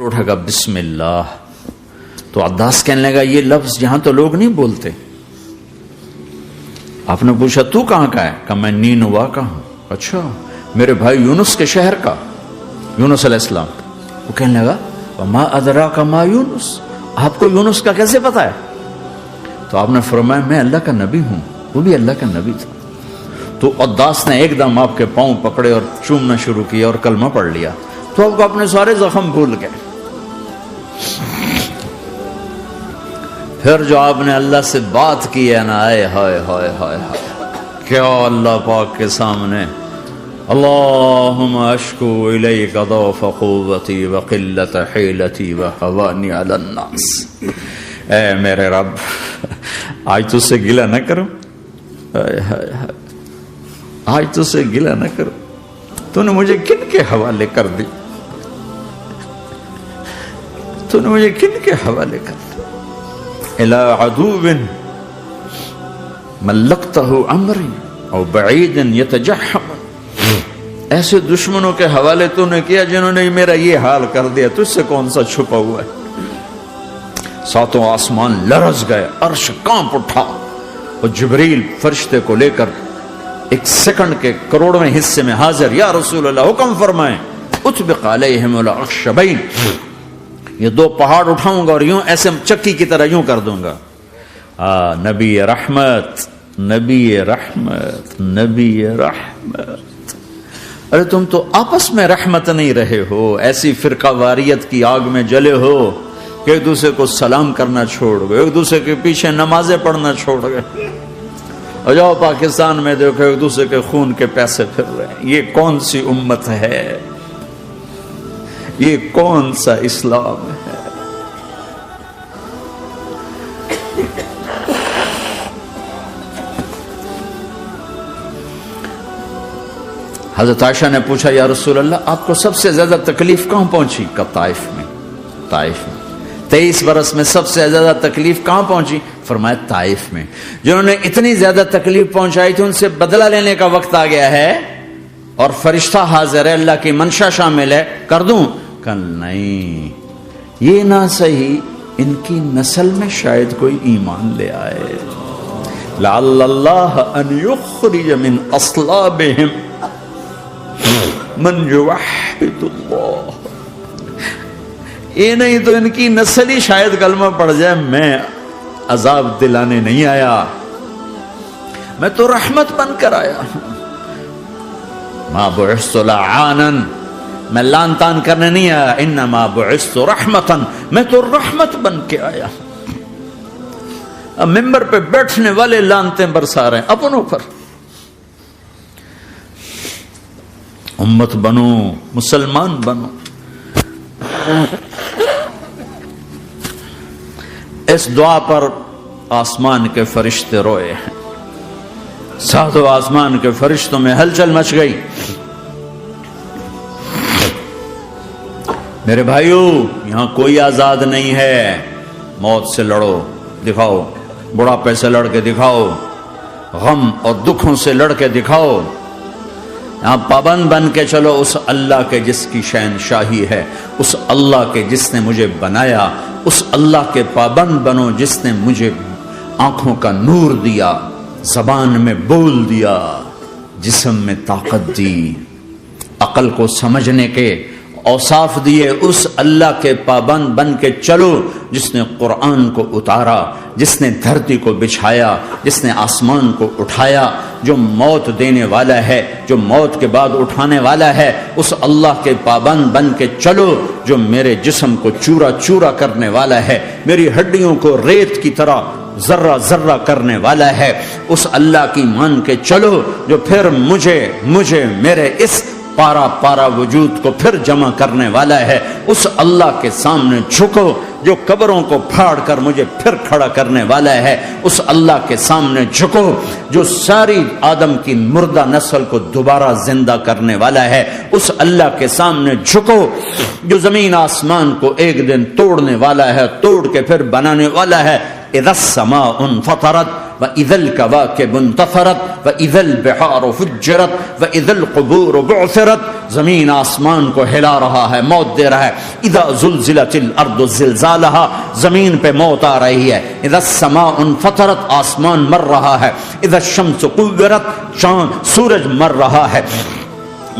اٹھا گا بسم اللہ، تو عداس کہنے لگا یہ لفظ یہاں تو لوگ نہیں بولتے۔ آپ نے پوچھا تو کہاں کا ہے؟ کہا میں نینوا کا ہوں۔ اچھا، میرے بھائی یونس کے شہر کا، یونس علیہ السلام۔ وہ کہنے لگا وما ادراک ما یونس، آپ کو یونس کا کیسے پتا ہے؟ تو آپ نے فرمایا میں اللہ کا نبی ہوں، وہ بھی اللہ کا نبی تھا۔ تو عداس نے ایک دم آپ کے پاؤں پکڑے اور چومنا شروع کیا اور کلمہ پڑھ لیا، تو آپ کو اپنے سارے زخم بھول گئے۔ پھر جو آپ نے اللہ سے بات کی ہے نا، آئے ہائے ہائے ہائے ہائے، کیا اللہ پاک کے سامنے اللہم اشکو الیک ضعف قوتی وقلت حیلتی وحوانی علی الناس، اے میرے رب آج تجھ سے گلہ نہ کروں، آج تجھ سے گلہ نہ کروں، تو نے مجھے کن کے حوالے کر دی، تو نے مجھے کن کے حوالے کر دی؟ الى عدو ملکتہ عمری او بعید یتجحم، ایسے دشمنوں کے حوالے تو نے کیا جنہوں نے میرا یہ حال کر دیا، تجھ سے کون سا چھپا ہوا ہے؟ ساتوں آسمان لرز گئے، عرش کانپ اٹھا، اور جبریل فرشتے کو لے کر ایک سیکنڈ کے کروڑویں حصے میں حاضر، یا رسول اللہ حکم فرمائیں اطبق علیہم الاخشبین، یہ دو پہاڑ اٹھاؤں گا اور یوں ایسے چکی کی طرح یوں کر دوں گا۔ نبی رحمت، نبی رحمت، نبی رحمت۔ ارے تم تو آپس میں رحمت نہیں رہے ہو، ایسی فرقہ واریت کی آگ میں جلے ہو کہ ایک دوسرے کو سلام کرنا چھوڑ گئے، ایک دوسرے کے پیچھے نمازیں پڑھنا چھوڑ گئے، اور جاؤ پاکستان میں دیکھو ایک دوسرے کے خون کے پیسے پھر رہے ہیں۔ یہ کون سی امت ہے؟ یہ کون سا اسلام ہے؟ حضرت عائشہ نے پوچھا یا رسول اللہ آپ کو سب سے زیادہ تکلیف کہاں پہنچی؟ کب؟ طائف میں۔ طائف میں 23 برس میں سب سے زیادہ تکلیف کہاں پہنچی؟ فرمایا طائف میں۔ جنہوں نے اتنی زیادہ تکلیف پہنچائی تھی ان سے بدلہ لینے کا وقت آ گیا ہے، اور فرشتہ حاضر ہے، اللہ کی منشا شامل ہے، کر دوں؟ کہ نہیں، یہ نہ صحیح، ان کی نسل میں شاید کوئی ایمان لے آئے، لعل اللہ ان یخرج من اصلابہم من یوحد اللہ، یہ نہیں تو ان کی نسل ہی شاید کلمہ پڑ جائے۔ میں عذاب دلانے نہیں آیا، میں تو رحمت بن کر آیا۔ ما بعثت لعانا، میں لان تان کرنے نہیں آیا، انما بعثت رحمتا، میں تو رحمت بن کے آیا۔ اب ممبر پہ بیٹھنے والے لانتیں برسا رہے ہیں اپنوں پر۔ امت بنو، مسلمان بنو۔ اس دعا پر آسمان کے فرشتے روئے ہیں، ساتوں آسمان کے فرشتوں میں ہلچل مچ گئی۔ میرے بھائیو، یہاں کوئی آزاد نہیں ہے، موت سے لڑو، دکھاؤ، بڑھاپے سے لڑ کے دکھاؤ، غم اور دکھوں سے لڑ کے دکھاؤ، یہاں پابند بن کے چلو اس اللہ کے جس کی شہنشاہی ہے، اس اللہ کے جس نے مجھے بنایا، اس اللہ کے پابند بنو جس نے مجھے آنکھوں کا نور دیا، زبان میں بول دیا، جسم میں طاقت دی، عقل کو سمجھنے کے اوصاف دیے، اس اللہ کے پابند بن کے چلو جس نے قرآن کو اتارا، جس نے دھرتی کو بچھایا، جس نے آسمان کو اٹھایا، جو موت دینے والا ہے، جو موت کے بعد اٹھانے والا ہے، اس اللہ کے پابند بن کے چلو جو میرے جسم کو چورا چورا کرنے والا ہے، میری ہڈیوں کو ریت کی طرح ذرہ ذرہ کرنے والا ہے، اس اللہ کی مان کے چلو جو پھر مجھے میرے اس پارا پارا وجود کو پھر جمع کرنے والا ہے، اس اللہ کے سامنے جھکو جو قبروں کو پھاڑ کر مجھے پھر کھڑا کرنے والا ہے، اس اللہ کے سامنے جھکو جو ساری آدم کی مردہ نسل کو دوبارہ زندہ کرنے والا ہے، اس اللہ کے سامنے جھکو جو زمین آسمان کو ایک دن توڑنے والا ہے، توڑ کے پھر بنانے والا ہے۔ اذا السماء انفطرت وَإِذَا الْكَوَاكِبُ انتَثَرَتْ وَإِذَا الْبِحَارُ فُجِّرَتْ وَإِذَا الْقُبُورُ بُعْثِرَتْ. زمین آسمان کو ہلا رہا ہے، موت دے رہا ہے. اذا زلزلت الارض زلزالها، زمین پہ موت آ رہی ہے. اذا السماء انفطرت، آسمان مر رہا ہے. اذا الشمس قُوِّرَت، چاند سورج مر رہا ہے.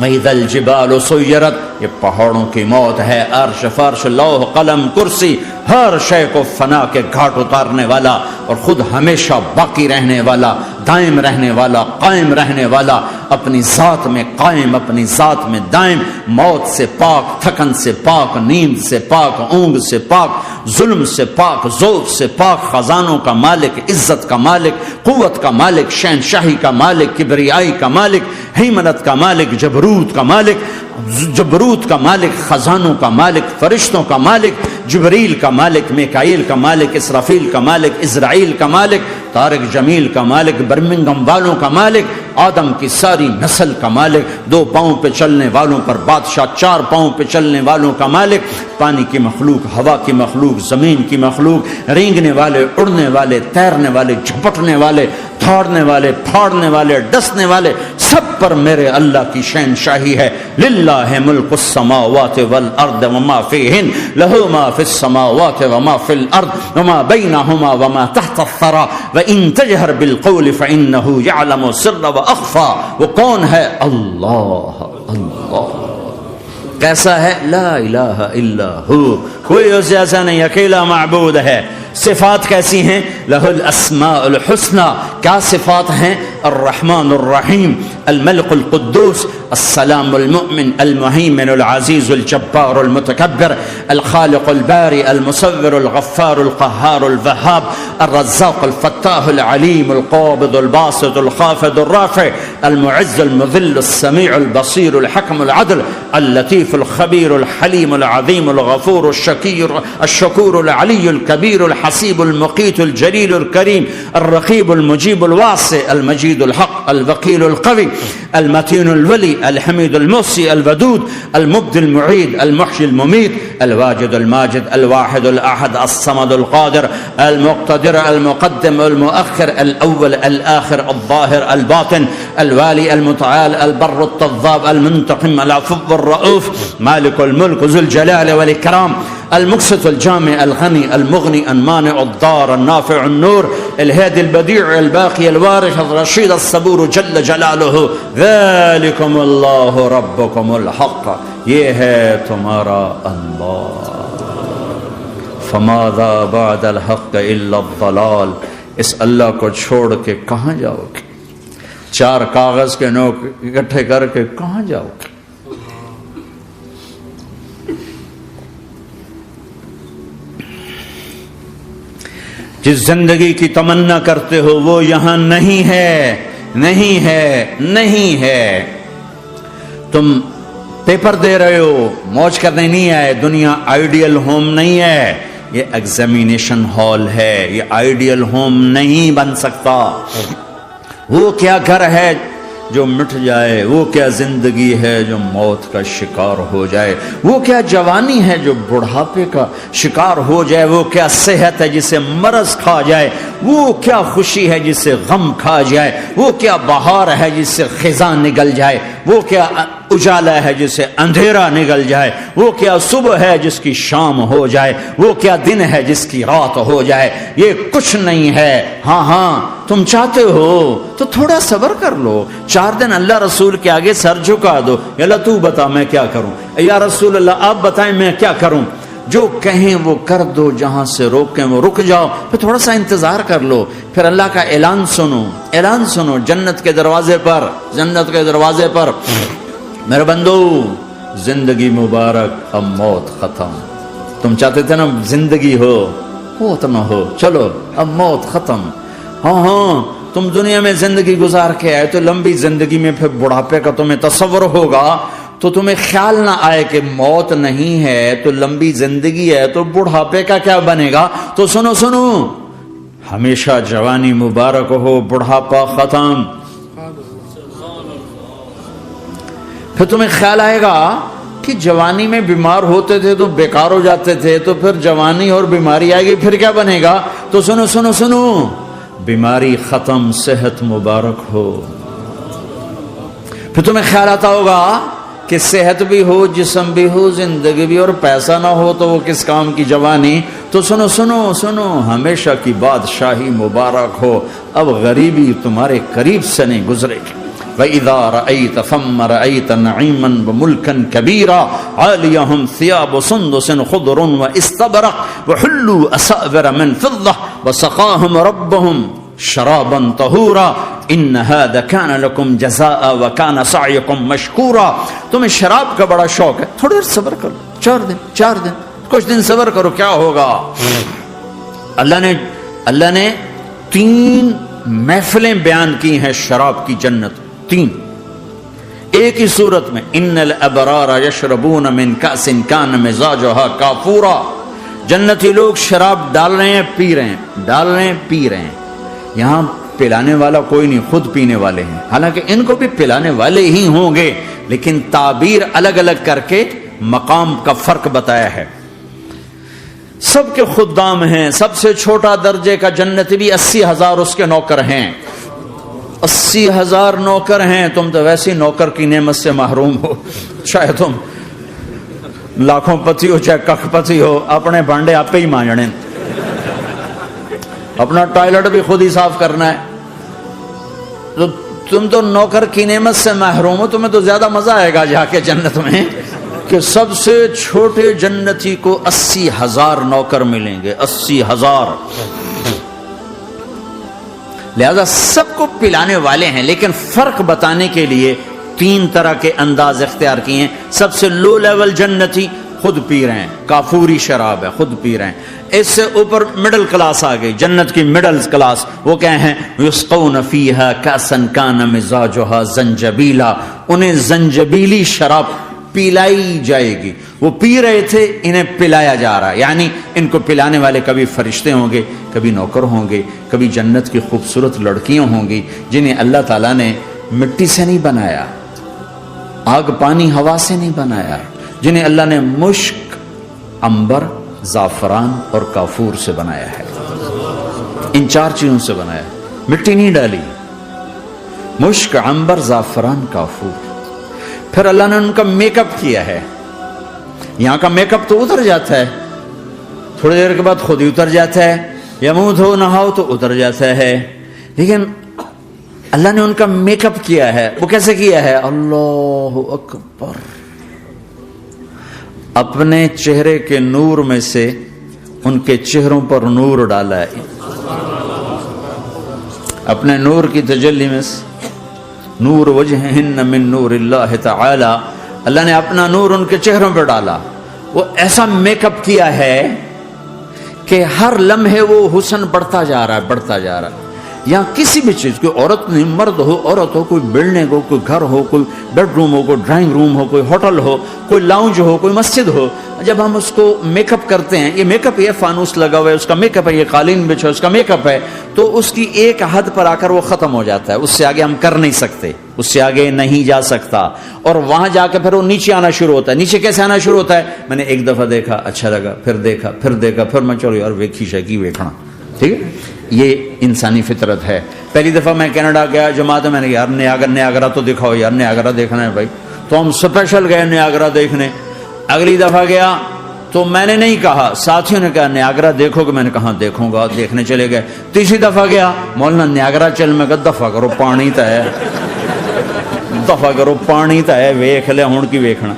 وَإِذَا الْجِبَالُ سُيِّرَتْ، یہ پہاڑوں کی موت ہے. عرش فرش لوح قلم کرسی ہر شے کو فنا کے گھاٹ اتارنے والا اور خود ہمیشہ باقی رہنے والا، دائم رہنے والا، قائم رہنے والا، اپنی ذات میں قائم، اپنی ذات میں دائم، موت سے پاک، تھکن سے پاک، نیند سے پاک، اونگ سے پاک، ظلم سے پاک، ذوق سے پاک، خزانوں کا مالک، عزت کا مالک، قوت کا مالک، شہنشاہی کا مالک، کبریائی کا مالک، ہیمنت کا مالک، جبروت کا مالک، جبروت کا مالک، خزانوں کا مالک، فرشتوں کا مالک، جبریل کا مالک، میکائیل کا مالک، اسرافیل کا مالک، اسرائیل کا مالک، طارق جمیل کا مالک، برمنگم والوں کا مالک، آدم کی ساری نسل کا مالک، 2 پاؤں پہ چلنے والوں پر بادشاہ، 4 پاؤں پہ چلنے والوں کا مالک، پانی کی مخلوق، ہوا کی مخلوق، زمین کی مخلوق، رینگنے والے، اڑنے والے، تیرنے والے، جھپٹنے والے، دھاڑنے والے، پھاڑنے والے، ڈسنے والے، سب پر میرے اللہ کی شہنشاہی ہے. للہ ملک السماوات والارض وما فیہن، لہ ما فی السماوات وما فی الارض وما بینہما وما تحت الثری وان تجہر بالقول فانہ یعلم السر واخفی. وہ کون ہے؟ اللہ. اللہ کیسا ہے؟ لا الہ الا ہو، کوئی اسے ایسا نہیں، اکیلا معبود ہے. صفات کیسی ہیں؟ لہ الاسماء الحسنى. کیا صفات ہیں؟ الرحمن الرحیم، الملک القدوس، السلام المؤمن، المہیمن العزیز الجبار المتکبر، الخالق الباری المصور الغفار القہار الوہاب، الرزاق الفتاح العلیم القابض الباسط الخافض الرافع، المعز المذل السمیع البصیر الحکم العدل، اللطیف الخبیر الحلیم العظیم الغفور الشکور العلی الکبیر الحسیب المقیت الجلیل الکریم، الرقیب المجیب الواسع، المجید الحق، الوکیل القوی، المتین الولی، الحمید المحصی، الودود، المبدی المعید، المحیی الممیت، الواجد الماجد، الواحد الاحد، الصمد القادر، المقتدر، المقدم، المؤخر، الاول، الاخر، الظاهر، الباطن، الوالي، المتعال، البر التضاب، المنتقم، العفو الرؤوف، مالك الملك، ذو الجلال والإكرام، المقسط الجامع الغني المغني المانع الضار النافع النور، الهادي البديع الباقي الوارث الرشيد الصبور جل جلاله. ذلكم الله ربكم الحق، یہ ہے تمہارا اللہ. فماذا بعد الحق الا الضلال. اس اللہ کو چھوڑ کے کہاں جاؤ گے؟ 4 کاغذ کے نوٹ اکٹھے کر کے کہاں جاؤ گے؟ جس زندگی کی تمنا کرتے ہو وہ یہاں نہیں ہے، نہیں ہے، نہیں ہے. تم پیپر دے رہے ہو، موج کرنے نہیں آئے. دنیا آئیڈیل ہوم نہیں ہے، یہ ایگزامینیشن ہال ہے. یہ آئیڈیل ہوم نہیں بن سکتا. وہ کیا گھر ہے جو مٹ جائے، وہ کیا زندگی ہے جو موت کا شکار ہو جائے، وہ کیا جوانی ہے جو بڑھاپے کا شکار ہو جائے، وہ کیا صحت ہے جسے مرض کھا جائے، وہ کیا خوشی ہے جسے غم کھا جائے، وہ کیا بہار ہے جس سے خزاں نگل جائے، وہ کیا اجالا ہے جس سے اندھیرا نگل جائے، وہ کیا صبح ہے جس کی شام ہو جائے، وہ کیا دن ہے جس کی رات ہو جائے. یہ کچھ نہیں ہے. ہاں تم چاہتے ہو تو تھوڑا صبر کر لو. 4 دن اللہ رسول کے آگے سر جھکا دو. یا اللہ تو بتا میں کیا کروں، یا رسول اللہ آپ بتائیں میں کیا کروں. جو کہیں وہ کر دو، جہاں سے روکیں وہ رک جاؤ. پھر تھوڑا سا انتظار کر لو، پھر اللہ کا اعلان سنو. اعلان سنو جنت کے دروازے پر، جنت کے دروازے پر. میرے بندو زندگی مبارک، اب موت ختم. تم چاہتے تھے نا زندگی ہو، موت نہ ہو، چلو اب موت ختم. ہاں تم دنیا میں زندگی گزار کے آئے تو لمبی زندگی میں پھر بڑھاپے کا تمہیں تصور ہوگا تو تمہیں خیال نہ آئے کہ موت نہیں ہے تو لمبی زندگی ہے تو بڑھاپے کا کیا بنے گا. تو سنو سنو، ہمیشہ جوانی مبارک ہو، بڑھاپا ختم. پھر تمہیں خیال آئے گا کہ جوانی میں بیمار ہوتے تھے تو بیکار ہو جاتے تھے، تو پھر جوانی اور بیماری آئے گی پھر کیا بنے گا. تو سنو سنو سنو، بیماری ختم، صحت مبارک ہو. پھر تمہیں خیال آتا ہوگا کہ صحت بھی ہو، جسم بھی ہو، زندگی بھی، اور پیسہ نہ ہو تو وہ کس کام کی جوانی. تو سنو سنو سنو، ہمیشہ کی بادشاہی مبارک ہو. اب غریبی تمہارے قریب سے نہیں گزرے گی. وَإِذَا رَأَيْتَ ثَمَّ رَأَيْتَ نَعِيمًا وَمُلْكًا كَبِيرًا عَالِيَهُمْ ثِيَابُ سُنْدُسٍ خُضْرٌ وَإِسْتَبْرَقٍ وَحُلُّوا أَسَاوِرَ مِنْ فِضَّةٍ وَسَقَاهُمْ رَبُّهُمْ شراباً طہورا ان هذا كان لكم جزاء وكان سعيكم مشكورا. تمہیں شراب کا بڑا شوق ہے، تھوڑی دیر صبر کرو، 4 دن کچھ دن صبر کرو، کیا ہوگا. اللہ نے 3 محفلیں بیان کی ہیں شراب کی جنت، 3 ایک ہی صورت میں. ان الابرار یشربون من کأس کان مزاجها کافورا. جنتی لوگ شراب ڈال رہے ہیں، پی رہے ہیں، ڈال رہے ہیں، پی رہے ہیں. یہاں پلانے والا کوئی نہیں، خود پینے والے ہیں. حالانکہ ان کو بھی پلانے والے ہی ہوں گے، لیکن تعبیر الگ الگ کر کے مقام کا فرق بتایا ہے. سب کے خدام ہیں. سب سے چھوٹا درجے کا جنتی بھی 80,000 اس کے نوکر ہیں. 80,000 نوکر ہیں. تم تو ویسی نوکر کی نعمت سے محروم ہو. چاہے تم لاکھوں پتی ہو، چاہے کخ پتی ہو، اپنے بھانڈے آپ ہی مانجنے، اپنا ٹوائلٹ بھی خود ہی صاف کرنا ہے. تو تم تو نوکر کی نعمت سے محروم ہو. تمہیں تو زیادہ مزہ آئے گا جا کے جنت میں کہ سب سے چھوٹے جنتی کو 80,000 نوکر ملیں گے. 80,000. لہذا سب کو پلانے والے ہیں، لیکن فرق بتانے کے لیے 3 طرح کے انداز اختیار کیے ہیں. سب سے لو لیول جنتی خود پی رہے ہیں، کافوری شراب ہے، خود پی رہے ہیں. اس سے اوپر مڈل کلاس آ گئی، جنت کی مڈل کلاس. وہ کہے ہیں یسقون فیہا کأسا کان مزاجها زنجبیلا. انہیں زنجبیلی شراب پلائی جائے گی. وہ پی رہے تھے، انہیں پلایا جا رہا ہے. یعنی ان کو پلانے والے کبھی فرشتے ہوں گے، کبھی نوکر ہوں گے، کبھی جنت کی خوبصورت لڑکیاں ہوں گی جنہیں اللہ تعالیٰ نے مٹی سے نہیں بنایا، آگ پانی ہوا سے نہیں بنایا، جنہیں اللہ نے مشک، عنبر، زعفران اور کافور سے بنایا ہے. ان 4 چیزوں سے بنایا ہے. مٹی نہیں ڈالی. مشک، عنبر، زعفران، کافور. پھر اللہ نے ان کا میک اپ کیا ہے. یہاں کا میک اپ تو اتر جاتا ہے، تھوڑی دیر کے بعد خود ہی اتر جاتا ہے، یا منہ دھو نہاؤ تو اتر جاتا ہے. لیکن اللہ نے ان کا میک اپ کیا ہے. وہ کیسے کیا ہے؟ اللہ اکبر. اپنے چہرے کے نور میں سے ان کے چہروں پر نور ڈالا ہے. اپنے نور کی تجلی میں سے نور وجہہن من نور اللہ تعالی. اللہ نے اپنا نور ان کے چہروں پہ ڈالا. وہ ایسا میک اپ کیا ہے کہ ہر لمحے وہ حسن بڑھتا جا رہا ہے، بڑھتا جا رہا ہے. یہاں کسی بھی چیز، کوئی عورت نہیں، مرد ہو، عورت ہو، کوئی بلڈنگ ہو، کوئی گھر ہو، کوئی بیڈ روم ہو، کوئی ڈرائنگ روم ہو، کوئی ہوٹل ہو، کوئی لاؤنج ہو، کوئی مسجد ہو، جب ہم اس کو میک اپ کرتے ہیں، یہ میک اپ، یہ فانوس لگا ہوا ہے اس کا میک اپ ہے، یہ قالین بچھا اس کا میک اپ ہے، تو اس کی ایک حد پر آ کر وہ ختم ہو جاتا ہے. اس سے آگے ہم کر نہیں سکتے، اس سے آگے نہیں جا سکتا. اور وہاں جا کے پھر وہ نیچے آنا شروع ہوتا ہے. نیچے کیسے آنا شروع ہوتا ہے؟ میں نے ایک دفعہ دیکھا، اچھا لگا، پھر دیکھا، پھر دیکھا، پھر میں چلو یار ویکھی شیکی ویکھنا. ٹھیک ہے، یہ انسانی فطرت ہے. پہلی دفعہ میں کینیڈا گیا جماعت میں نے یار نیاگرا تو دکھاؤ یار، نیاگرا دیکھنا ہے بھائی. تو ہم اسپیشل گئے نیاگرا دیکھنے. اگلی دفعہ گیا تو میں نے نہیں کہا، ساتھیوں نے کہا نیاگرا دیکھو گے، میں نے کہا دیکھوں گا، دیکھنے چلے گئے. تیسری دفعہ گیا، مولانا نیاگرا چل، میں کہا دفعہ کرو پانی تا ہے، دفعہ کرو پانی تا ہے، ویکھ لے ہون کی ویکھنا.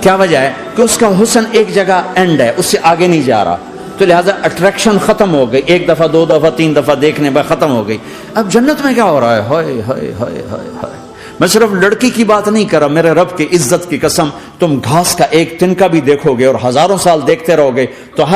کیا وجہ ہے؟ کہ اس کا حسن ایک جگہ اینڈ ہے، اس سے آگے نہیں جا رہا. تو لہٰذا اٹریکشن ختم ہو گئی. 1 دفعہ 2 دفعہ 3 دفعہ دیکھنے بعد ختم ہو گئی. اب جنت میں کیا ہو رہا ہے؟ ہائے ہائے ہائے ہائے ہائے. میں صرف لڑکی کی بات نہیں کر رہا، میرے رب کی عزت کی قسم، تم گھاس کا ایک تنکا بھی دیکھو گے اور ہزاروں سال دیکھتے رہو گے تو ہر